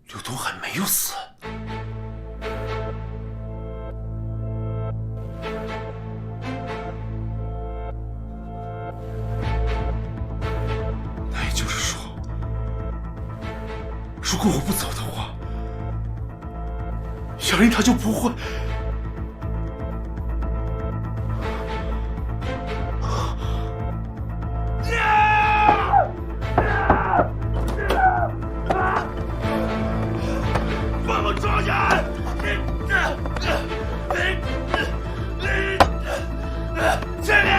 刘东海没有死。那也就是说，如果我不走的话，小林他就不会。把我抓起来！千里，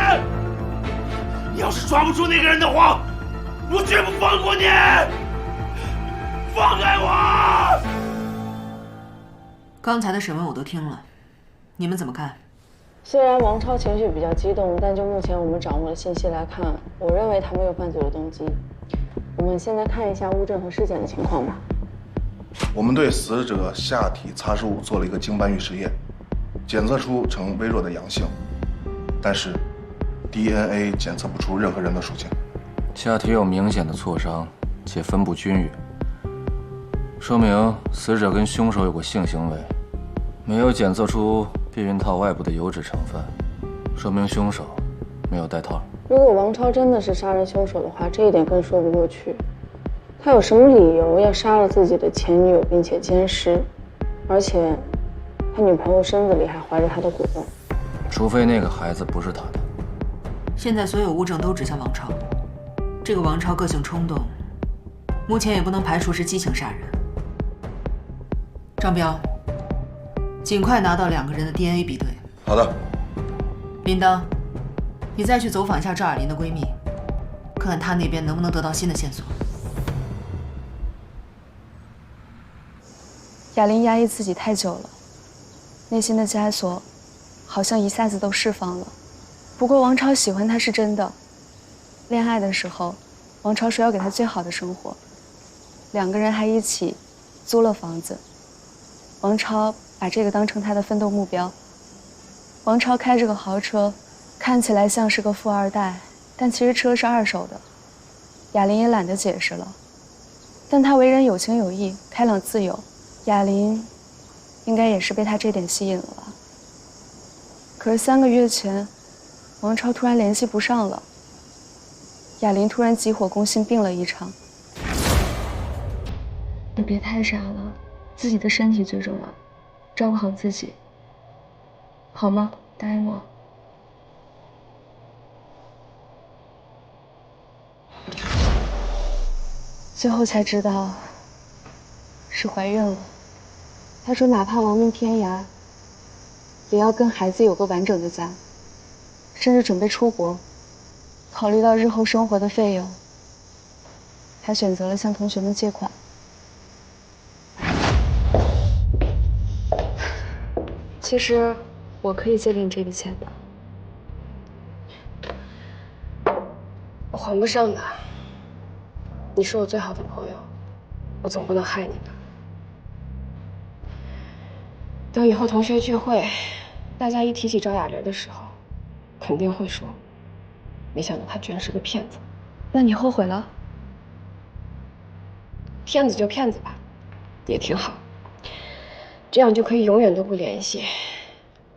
你要是抓不住那个人的话，我绝不放过你！放开我！刚才的审问我都听了，你们怎么看？虽然王超情绪比较激动，但就目前我们掌握的信息来看，我认为他没有犯罪的动机。我们现在看一下物证和尸检的情况吧。我们对死者下体擦拭物做了一个经斑浴实验，检测出呈微弱的阳性，但是 DNA 检测不出任何人的属性。下体有明显的挫伤，且分布均匀，说明死者跟凶手有过性行为。没有检测出避孕套外部的油脂成分，说明凶手没有戴套。如果王超真的是杀人凶手的话，这一点更说不过去。他有什么理由要杀了自己的前女友并且奸尸？而且，他女朋友身子里还怀着他的骨肉。除非那个孩子不是他的。现在所有物证都指向王超。这个王超个性冲动，目前也不能排除是激情杀人。张彪，尽快拿到2个人的 DNA 比对。好的。林当，你再去走访一下赵雅琳的闺蜜，看看她那边能不能得到新的线索。雅琳压抑自己太久了，内心的枷锁好像一下子都释放了。不过王超喜欢她是真的，恋爱的时候，王超说要给她最好的生活，2个人还一起租了房子。王超把这个当成他的奋斗目标。王超开着个豪车，看起来像是个富二代，但其实车是2手的。雅琳也懒得解释了，但他为人有情有义，开朗自由。雅琳应该也是被他这点吸引了吧。可是3个月前，王超突然联系不上了，雅琳突然急火攻心，病了一场。你别太傻了，自己的身体最重要，照顾好自己，好吗？答应我。最后才知道是怀孕了。他说哪怕亡命天涯，也要跟孩子有个完整的家，甚至准备出国。考虑到日后生活的费用，他选择了向同学们借款。其实我可以借给你这笔钱的，我还不上的。你是我最好的朋友，我总不能害你吧。等以后同学聚会，大家一提起赵雅玲的时候，肯定会说，没想到她居然是个骗子。那你后悔了？骗子就骗子吧，也挺好，这样就可以永远都不联系，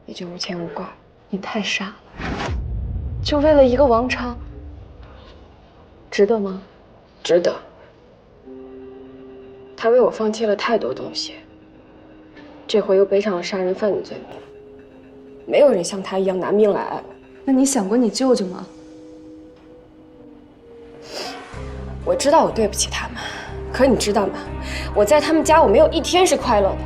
也就无牵无挂。你太傻了，就为了一个王超，值得吗？值得。他为我放弃了太多东西，这回又背上了杀人犯的罪名。没有人像他一样拿命来爱我。那你想过你舅舅吗？我知道我对不起他们，可你知道吗？我在他们家，我没有一天是快乐的。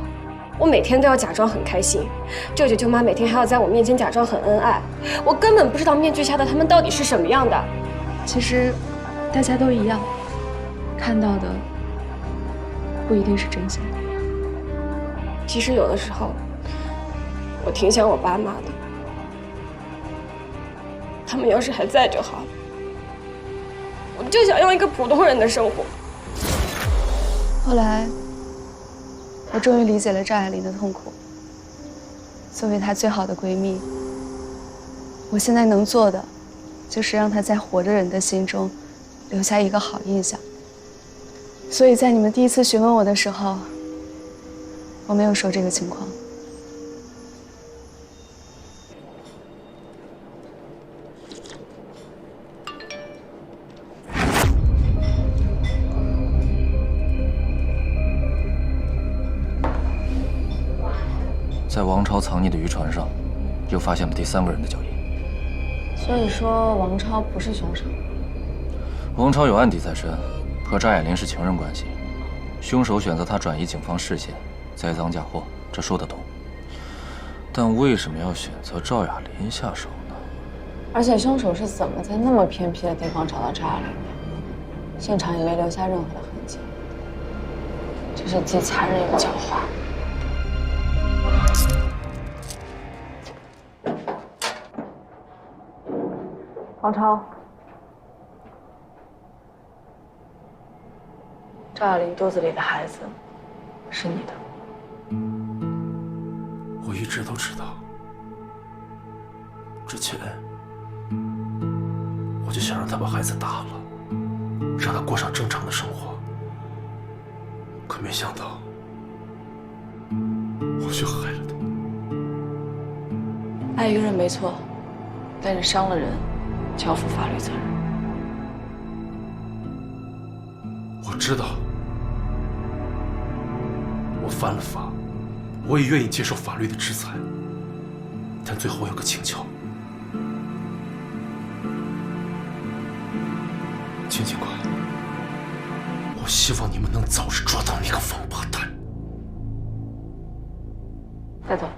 我每天都要假装很开心，舅舅舅妈每天还要在我面前假装很恩爱。我根本不知道面具下的他们到底是什么样的。其实，大家都一样，看到的不一定是真相。其实有的时候，我挺想我爸妈的，他们要是还在就好了。我就想要一个普通人的生活。后来，我终于理解了赵雅琳的痛苦。作为她最好的闺蜜，我现在能做的，就是让她在活着人的心中留下一个好印象。所以在你们第一次询问我的时候，我没有说这个情况。在王超藏匿的渔船上，又发现了第3个人的脚印。所以说，王超不是凶手。王超有案底在身，和赵雅琳是情人关系，凶手选择他转移警方视线，栽赃嫁祸，这说得通。但为什么要选择赵雅琳下手呢？而且凶手是怎么在那么偏僻的地方找到赵雅琳的？现场也没留下任何的痕迹，这是既残忍又狡猾。王超，赵雅琳肚子里的孩子是你的。我一直都知道，之前我就想让他把孩子打了，让他过上正常的生活，可没想到我却害了他。爱一个人没错，但是伤了人就要负法律责任。我知道我犯了法，我也愿意接受法律的制裁，但最后我有个请求，请警官，我希望你们能早日抓到那个王八蛋。带走。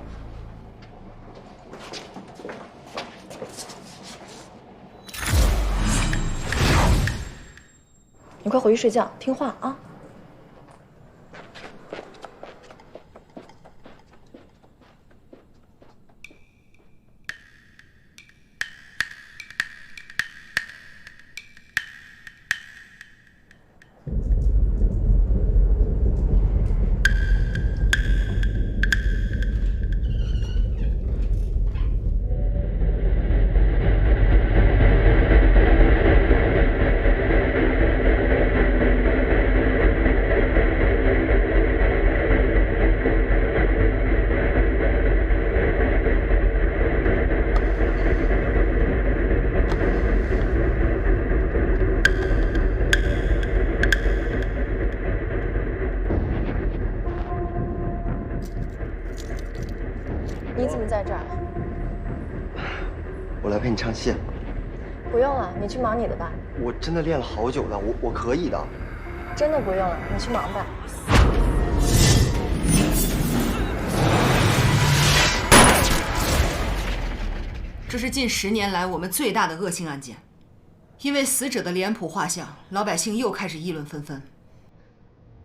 你快回去睡觉，听话啊！你怎么在这儿？我来陪你唱戏。不用了，你去忙你的吧。我真的练了好久了，我可以的。真的不用了，你去忙吧。这是近10年来我们最大的恶性案件，因为死者的脸谱画像，老百姓又开始议论纷纷。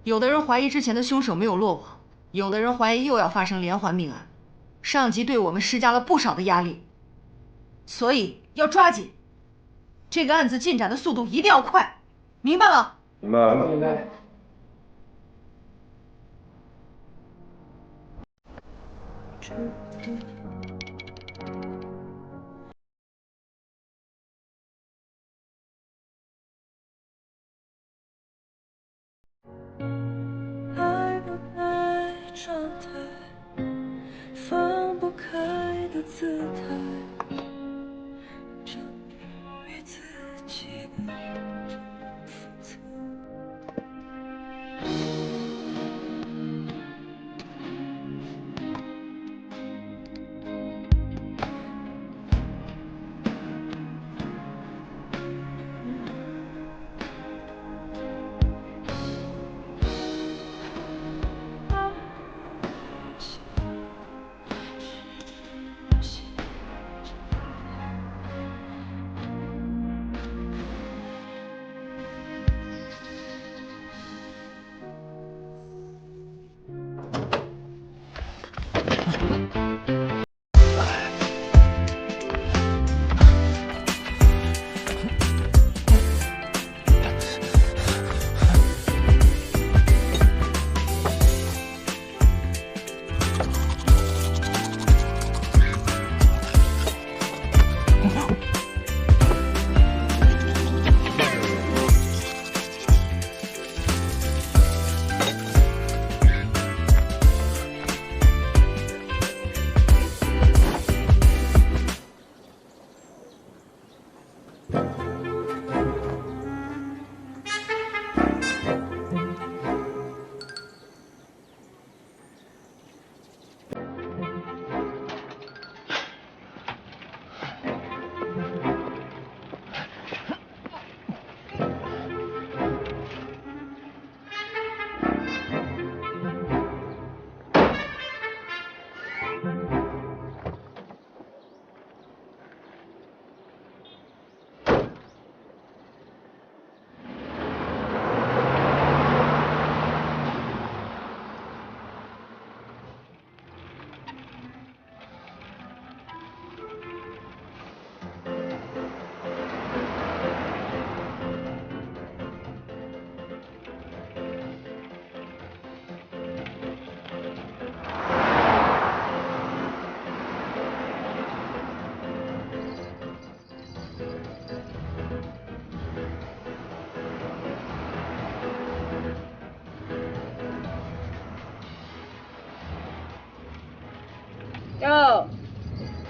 有的人怀疑之前的凶手没有落网，有的人怀疑又要发生连环命案。上级对我们施加了不少的压力，所以要抓紧，这个案子进展的速度一定要快，明白吗？明白了。明白。爱不爱状态，放不开的姿态，证明与自己的负责。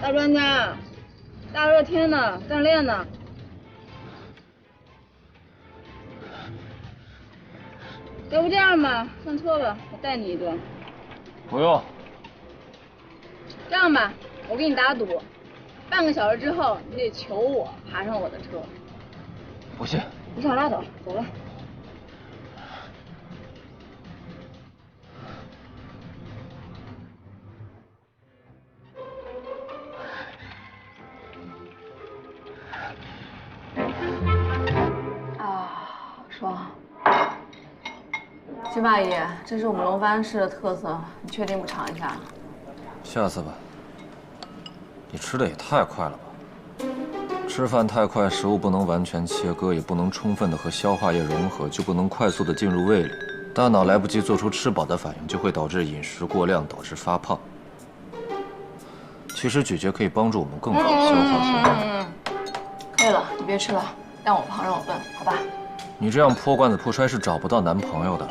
大专家，大热天的锻炼呢。要不这样吧，上车吧，我带你一顿。不用。这样吧，我给你打赌，半个小时之后你得求我爬上我的车。不信。不上拉倒，走了。爽。金大爷，这是我们龙帆市的特色，你确定不尝一下？下次吧。你吃的也太快了吧！吃饭太快，食物不能完全切割，也不能充分的和消化液融合，就不能快速的进入胃里，大脑来不及做出吃饱的反应，就会导致饮食过量，导致发胖。其实咀嚼可以帮助我们更好的消化。可以了，你别吃了，让我胖让我笨，好吧？你这样破罐子破摔是找不到男朋友的。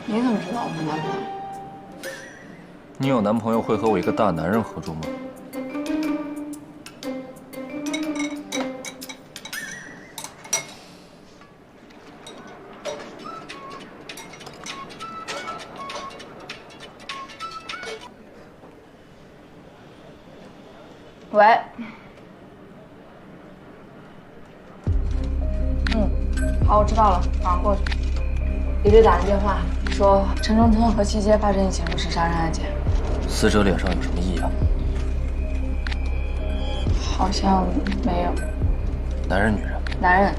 你怎么知道我没男朋友？你有男朋友会和我一个大男人合住吗？喂。好，我知道了，马上过去。李队打来电话，说城中村河西街发生一起入室杀人案件。死者脸上有什么异样？好像没有。男人女人？男人，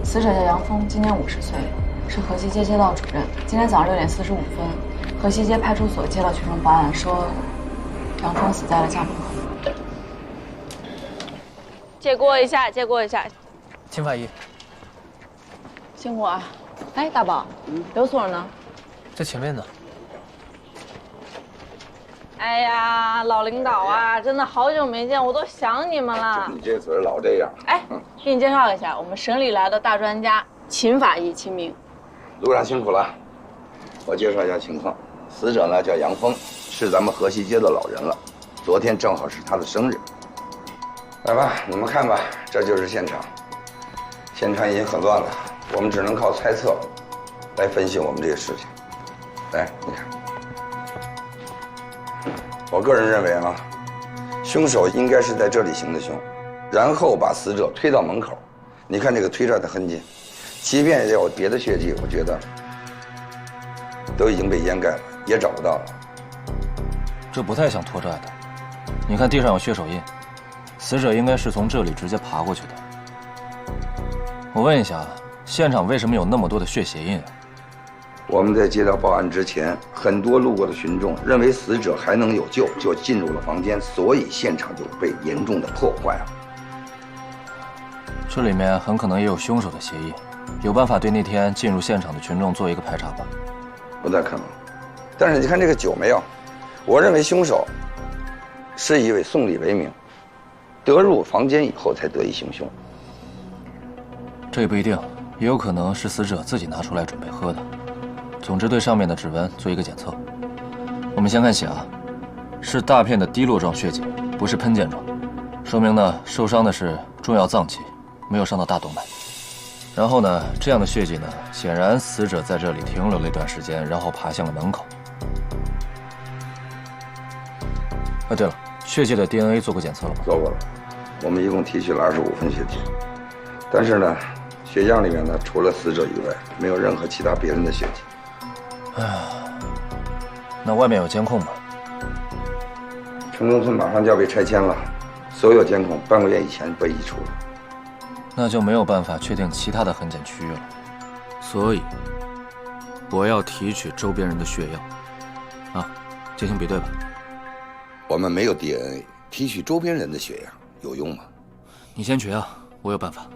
死者叫杨峰，今年50岁，是河西街街道主任。今天早上6点45分，河西街派出所接到群众报案，说杨峰死在了家门口。借过一下，借过一下。秦法医。辛苦啊！哎，大宝，刘所呢？在前面呢。哎呀，老领导啊，真的好久没见，我都想你们了。你这嘴老这样。哎，给你介绍一下，我们省里来的大专家秦法医秦明。路上辛苦了。我介绍一下情况，死者呢叫杨峰，是咱们河西街的老人了。昨天正好是他的生日。来吧，你们看吧，这就是现场。现场已经很乱了。我们只能靠猜测来分析我们这个事情。来，你看，我个人认为啊，凶手应该是在这里行的凶，然后把死者推到门口。你看这个推拽的痕迹，即便有别的血迹，我觉得都已经被掩盖了，也找不到了。这不太像拖拽的。你看地上有血手印，死者应该是从这里直接爬过去的。我问一下，现场为什么有那么多的血鞋印？我们在接到报案之前，很多路过的群众认为死者还能有救，就进入了房间，所以现场就被严重的破坏了。这里面很可能也有凶手的嫌疑，有办法对那天进入现场的群众做一个排查吧？不太可能。但是你看这个酒没有？我认为凶手是以送礼为名，得入房间以后才得以行凶。这不一定，也有可能是死者自己拿出来准备喝的。总之，对上面的指纹做一个检测。我们先看血啊，是大片的滴落状血迹，不是喷溅状，说明呢受伤的是重要脏器，没有伤到大动脉。然后呢，这样的血迹呢，显然死者在这里停留了一段时间，然后爬向了门口。啊，对了，血迹的 DNA 做过检测了吗？做过了，我们一共提取了25份血迹，但是呢，血样里面呢，除了死者以外，没有任何其他别人的血迹。那外面有监控吗？城中村马上就要被拆迁了，所有监控半个月以前被移除了。那就没有办法确定其他的痕检区域了，所以我要提取周边人的血样。啊，进行比对吧。我们没有 DNA， 提取周边人的血样有用吗？你先取啊，我有办法。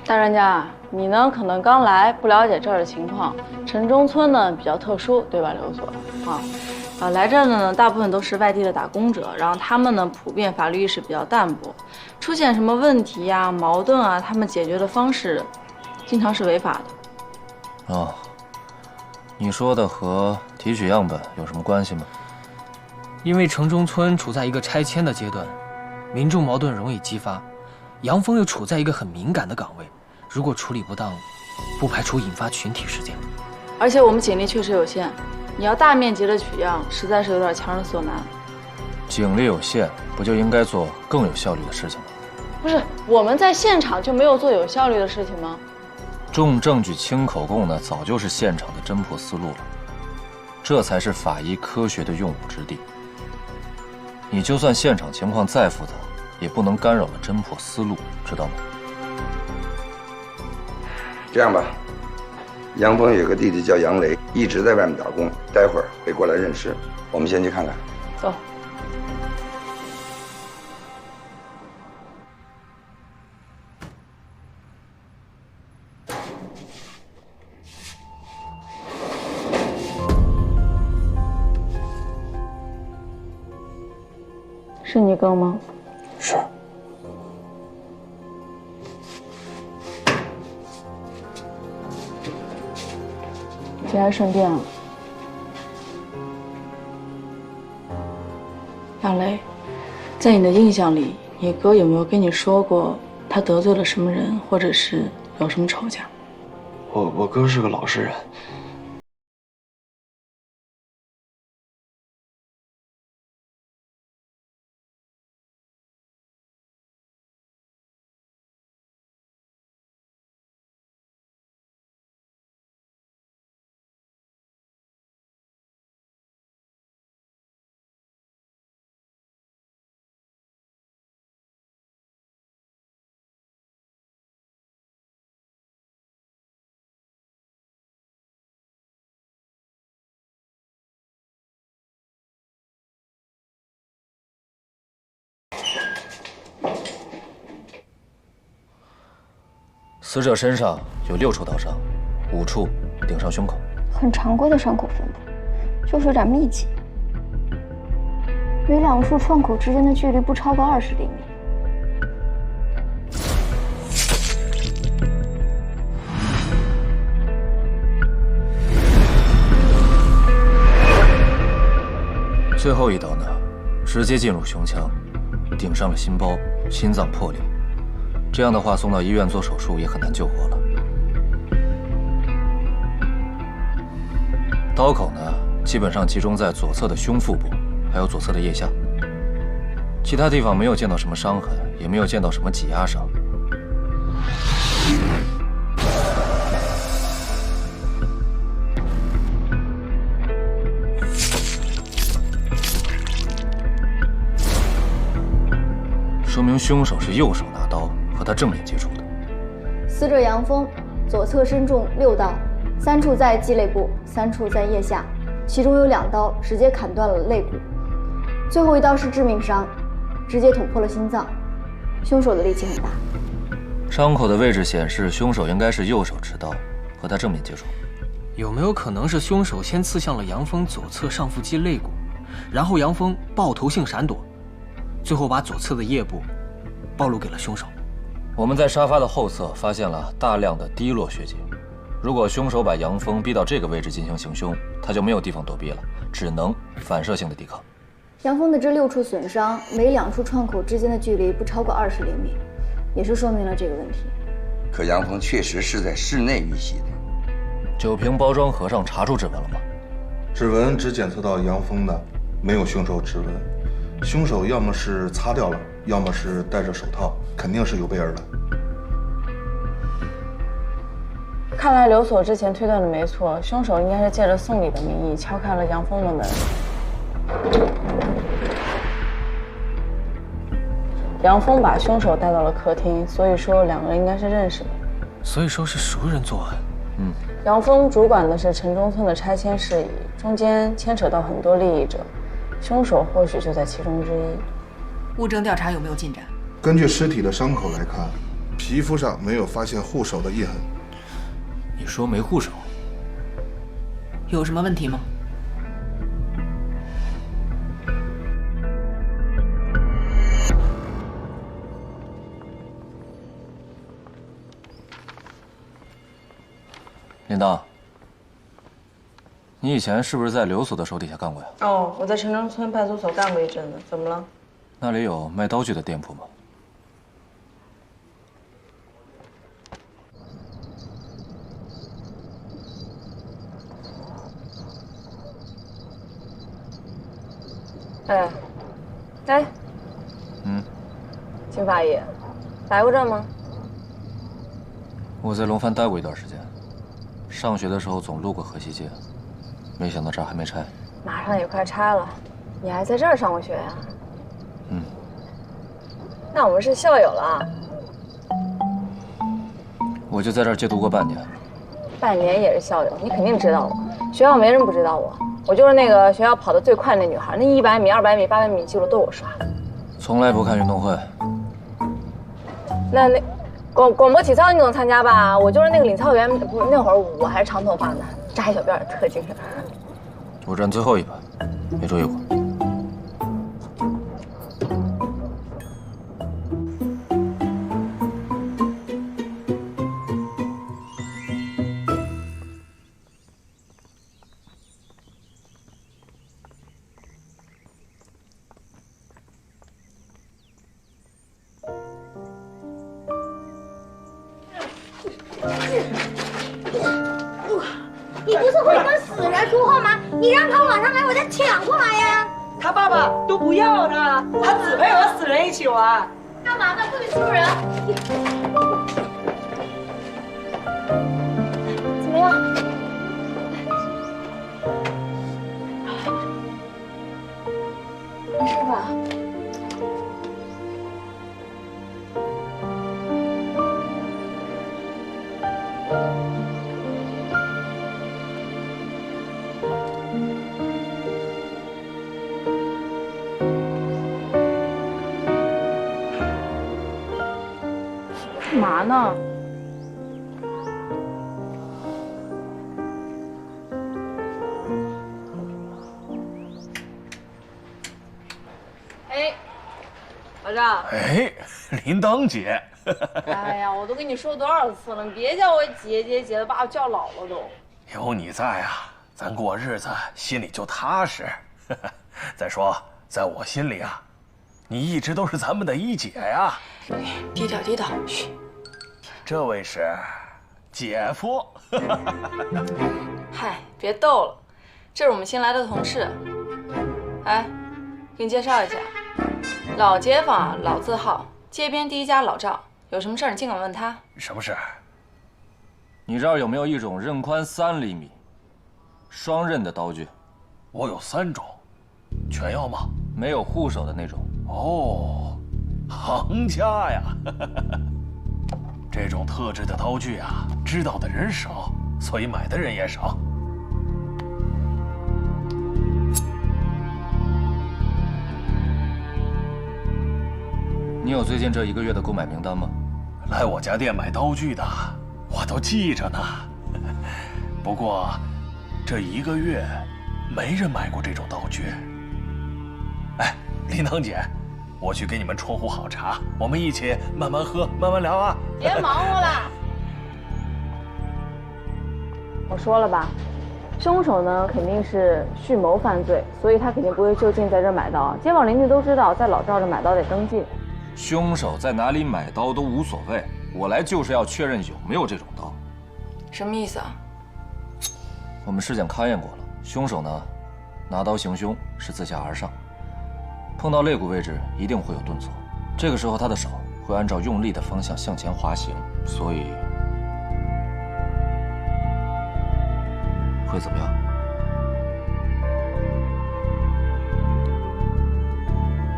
大专家，你呢可能刚来，不了解这儿的情况。城中村呢比较特殊，对吧，刘所？来这儿的呢大部分都是外地的打工者，然后他们呢普遍法律意识比较淡薄，出现什么问题呀、矛盾啊，他们解决的方式经常是违法的。哦，你说的和提取样本有什么关系吗？因为城中村处在一个拆迁的阶段，民众矛盾容易激发，杨峰又处在一个很敏感的岗位，如果处理不当，不排除引发群体事件。而且我们警力确实有限，你要大面积的取样，实在是有点强人所难。警力有限，不就应该做更有效率的事情吗？不是，我们在现场就没有做有效率的事情吗？重证据轻口供呢，早就是现场的侦破思路了，这才是法医科学的用武之地。你就算现场情况再复杂，也不能干扰了侦破思路，知道吗？这样吧，杨峰有个弟弟叫杨雷，一直在外面打工，待会儿会过来认尸，我们先去看看。走。是你哥吗？是。节哀顺变了。杨雷，在你的印象里，你哥有没有跟你说过他得罪了什么人，或者是有什么仇家？我哥是个老实人。死者身上有6处刀伤，5处顶上胸口，很常规的伤口分布，就是有点密集。每2处创口之间的距离不超过20厘米。最后一刀呢，直接进入胸腔，顶上了心包，心脏破裂。这样的话，送到医院做手术也很难救活了。刀口呢，基本上集中在左侧的胸腹部，还有左侧的腋下，其他地方没有见到什么伤痕，也没有见到什么挤压伤。说明凶手是右手拿刀和他正面接触的。死者杨峰左侧身中6刀，3处在肌肋部，3处在腋下，其中有2刀直接砍断了肋骨，最后1刀是致命伤，直接捅破了心脏。凶手的力气很大。伤口的位置显示，凶手应该是右手持刀，和他正面接触。有没有可能是凶手先刺向了杨峰左侧上腹肌肋骨，然后杨峰爆头性闪躲，最后把左侧的腋部暴露给了凶手？我们在沙发的后侧发现了大量的滴落血迹，如果凶手把杨峰逼到这个位置进行行凶，他就没有地方躲避了，只能反射性的抵抗。杨峰的这6处损伤，每2处创口之间的距离不超过20厘米，也是说明了这个问题。可杨峰确实是在室内遇袭的。酒瓶包装盒上查出指纹了吗？指纹只检测到杨峰的，没有凶手指纹。凶手要么是擦掉了，要么是戴着手套，肯定是有备而来。看来刘所之前推断的没错，凶手应该是借着送礼的名义敲开了杨峰的门。杨峰把凶手带到了客厅，所以说2个人应该是认识的。所以说是熟人作案。杨峰主管的是城中村的拆迁事宜，中间牵扯到很多利益者，凶手或许就在其中之一。物证调查有没有进展？根据尸体的伤口来看，皮肤上没有发现护手的印痕。你说没护手？有什么问题吗？领导，你以前是不是在刘所的手底下干过呀？哦，我在城中村派出所干过一阵子，怎么了？那里有卖刀具的店铺吗？哎，哎，金法医，来过这儿吗？我在龙帆待过一段时间，上学的时候总路过河西街，没想到这儿还没拆。马上也快拆了，你还在这儿上过学呀？那我们是校友了啊。我就在这儿借读过半年。半年也是校友，你肯定知道我。学校没人不知道我，我就是那个学校跑得最快的那女孩，那100米、200米、800米记录都是我刷的。从来不看运动会。那广播体操你总参加吧？我就是那个领操员，不是那会儿我还是长头发呢，扎一小辫儿特精神。我站最后一排，没注意过。你不是会跟死人说话吗？你让他晚上来，我再抢过来呀！他爸爸都不要他，他只配和死人一起玩。干嘛呢？不许输人！怎么样？没事吧？干嘛呢？哎，老赵。哎，铃铛姐。哎呀，我都跟你说多少次了，你别叫我姐姐姐的，把我叫老了都。有你在啊，咱过日子心里就踏实。再说，在我心里啊，你一直都是咱们的一姐呀。低调低调，嘘。这位是姐夫。嗨，别逗了，这是我们新来的同事。哎，给你介绍一下，老街坊，老字号，街边第一家老赵。有什么事儿你尽管问他。什么事？你这儿有没有一种刃宽3厘米、双刃的刀具？我有3种，全要吗？没有护手的那种。哦，行家呀！这种特制的刀具啊，知道的人少，所以买的人也少。你有最近这1个月的购买名单吗？来我家店买刀具的，我都记着呢。不过，这1个月没人买过这种刀具。哎，铃铛姐，我去给你们冲壶好茶，我们一起慢慢喝，慢慢聊啊。别忙活了。我说了吧，凶手呢肯定是蓄谋犯罪，所以他肯定不会就近在这儿买刀。街坊邻居都知道，在老赵这买刀得登记。凶手在哪里买刀都无所谓，我来就是要确认有没有这种刀。什么意思啊？我们尸检勘验过了，凶手呢拿刀行凶是自下而上，碰到肋骨位置一定会有顿挫，这个时候他的手会按照用力的方向向前滑行，所以会怎么样？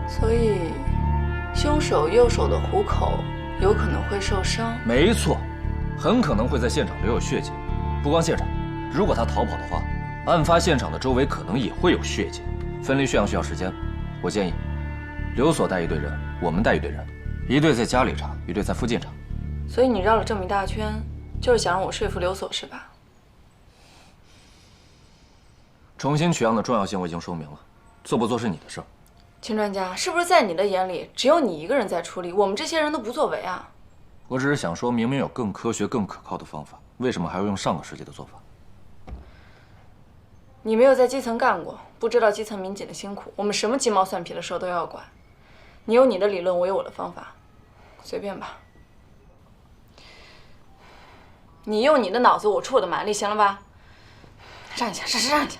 所以，凶手右手的虎口有可能会受伤。没错，很可能会在现场留有血迹。不光现场，如果他逃跑的话，案发现场的周围可能也会有血迹。分离血样需要时间，我建议刘所带1队人，我们带1队人，1队在家里查，1队在附近查。所以你绕了这么一大圈，就是想让我说服刘所是吧？重新取样的重要性我已经说明了，做不做是你的事儿。秦专家，是不是在你的眼里，只有你一个人在处理，我们这些人都不作为啊？我只是想说，明明有更科学、更可靠的方法，为什么还要用上个世纪的做法？你没有在基层干过，不知道基层民警的辛苦。我们什么鸡毛蒜皮的事都要管。你有你的理论，我有我的方法，随便吧。你用你的脑子，我出我的蛮力，行了吧？让一下，让一下。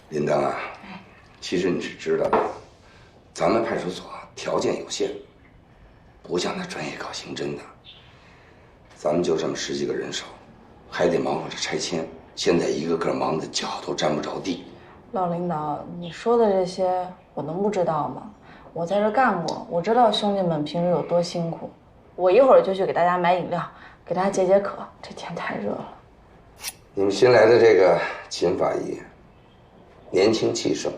林丹啊，其实你是知道的，咱们派出所条件有限，不像那专业搞刑侦的，咱们就这么10几个人手，还得忙活着拆迁，现在一个个忙得脚都沾不着地。老领导，你说的这些我能不知道吗？我在这干过，我知道兄弟们平时有多辛苦。我一会儿就去给大家买饮料，给大家解解渴。这天太热了。你们新来的这个秦法医，年轻气盛，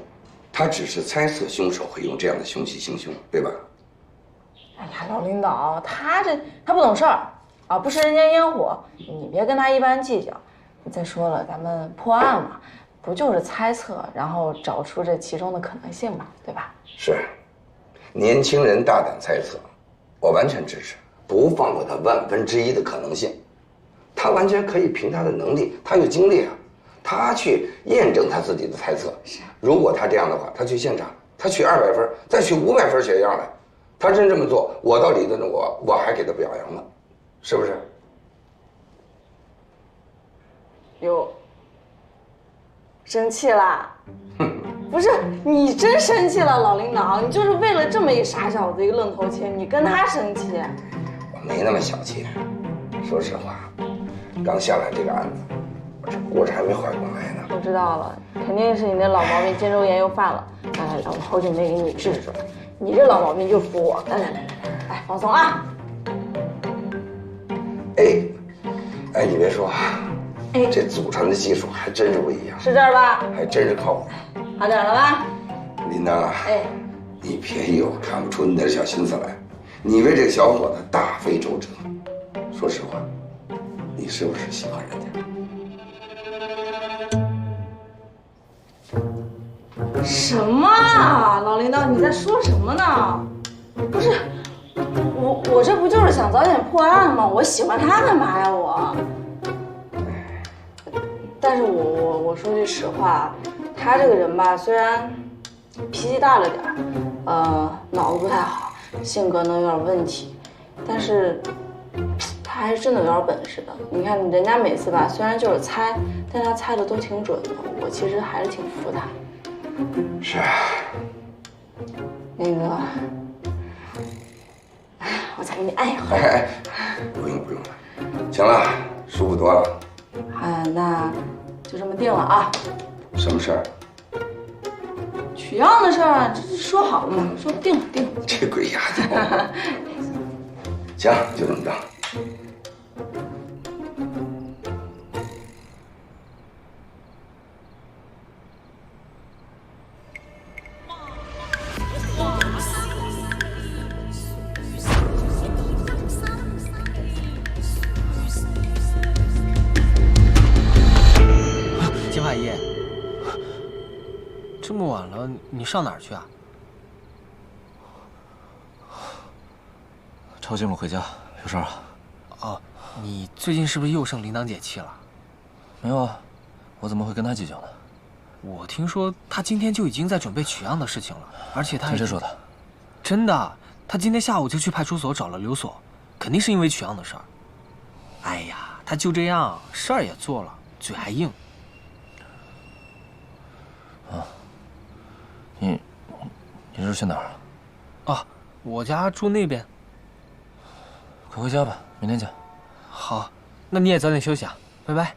他只是猜测凶手会用这样的凶器行凶，对吧？哎呀，老领导，他不懂事儿啊，不食人间烟火，你别跟他一般计较。再说了，咱们破案嘛，不就是猜测，然后找出这其中的可能性嘛，对吧？是，年轻人大胆猜测，我完全支持，不放过他1/1000的可能性。他完全可以凭他的能力，他有精力啊，他去验证他自己的猜测。是，如果他这样的话，他去现场，他取200分，再取500分血样来，他真这么做，我到里头呢，我还给他表扬呢，是不是？哟，生气啦？不是，你真生气了，老领导，你就是为了这么一傻小子，一个愣头青，你跟他生气？我没那么小气，说实话，刚下来这个案子，我这锅还没缓过来呢。我知道了，肯定是你那老毛病肩周炎又犯了。来，我好久没给你治治了，你这老毛病就服我。来，放松啊！哎，你别说啊，这祖传的技术还真是不一样，是这儿吧？还真是靠谱。好点了吧？林丹啊，你别以为我看不出你点小心思来，你为这个小伙子大费周折。说实话，你是不是喜欢人家？什么啊，老领导，你在说什么呢？不是，我这不就是想早点破案吗？我喜欢他干嘛呀我？但是我说句实话，他这个人吧，虽然脾气大了点儿，脑子不太好，性格呢有点问题，但是他还是真的有点本事的。你看人家每次吧，虽然就是猜，但他猜的都挺准的，我其实还是挺服他。是啊，那个，我再给你按一会儿。不用了，行了，舒服多了。那就这么定了啊。什么事儿？取样的事儿，这说好了嘛，说定了。这鬼丫头。行，就这么着。金法医，这么晚了，你上哪儿去啊？抄近路回家，有事啊？哦，你最近是不是又生铃铛姐气了？没有啊，我怎么会跟她计较呢？我听说她今天就已经在准备取样的事情了，而且她……听谁说的？真的，她今天下午就去派出所找了刘所，肯定是因为取样的事儿。哎呀，她就这样，事儿也做了，嘴还硬。啊，你是去哪儿啊？哦，我家住那边。快回家吧，明天见。好，那你也早点休息啊，拜拜。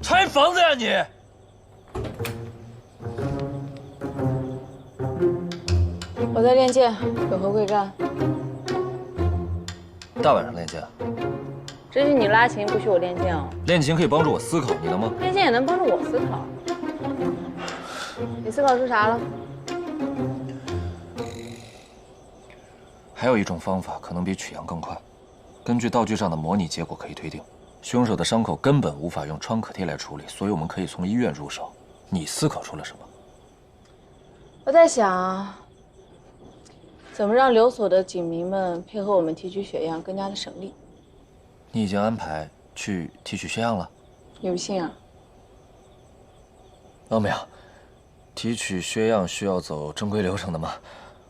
拆房子呀你！我在练剑，有何贵干？大晚上练剑，只许你拉琴，不许我练剑哦。练琴可以帮助我思考，你能吗？练剑也能帮助我思考。你思考出啥了？还有一种方法可能比取样更快。根据道具上的模拟结果可以推定，凶手的伤口根本无法用创可贴来处理，所以我们可以从医院入手。你思考出了什么？我在想，怎么让留所的警民们配合我们提取血样更加的省力。你已经安排去提取血样了？你不信啊？哦，没有。提取血样需要走正规流程的吗？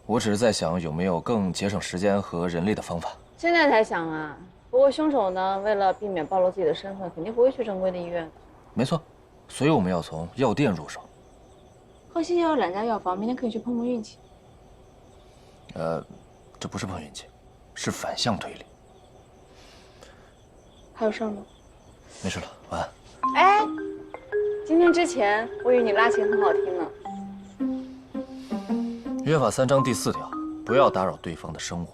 我只是在想有没有更节省时间和人力的方法。现在才想啊。不过凶手呢，为了避免暴露自己的身份，肯定不会去正规的医院。没错，所以我们要从药店入手。贺西有2家药房，明天可以去碰碰运气。这不是碰运气，是反向推理。还有事儿吗？没事了，晚安。哎，今天之前我以为你拉琴很好听呢。约法3章第4条，不要打扰对方的生活。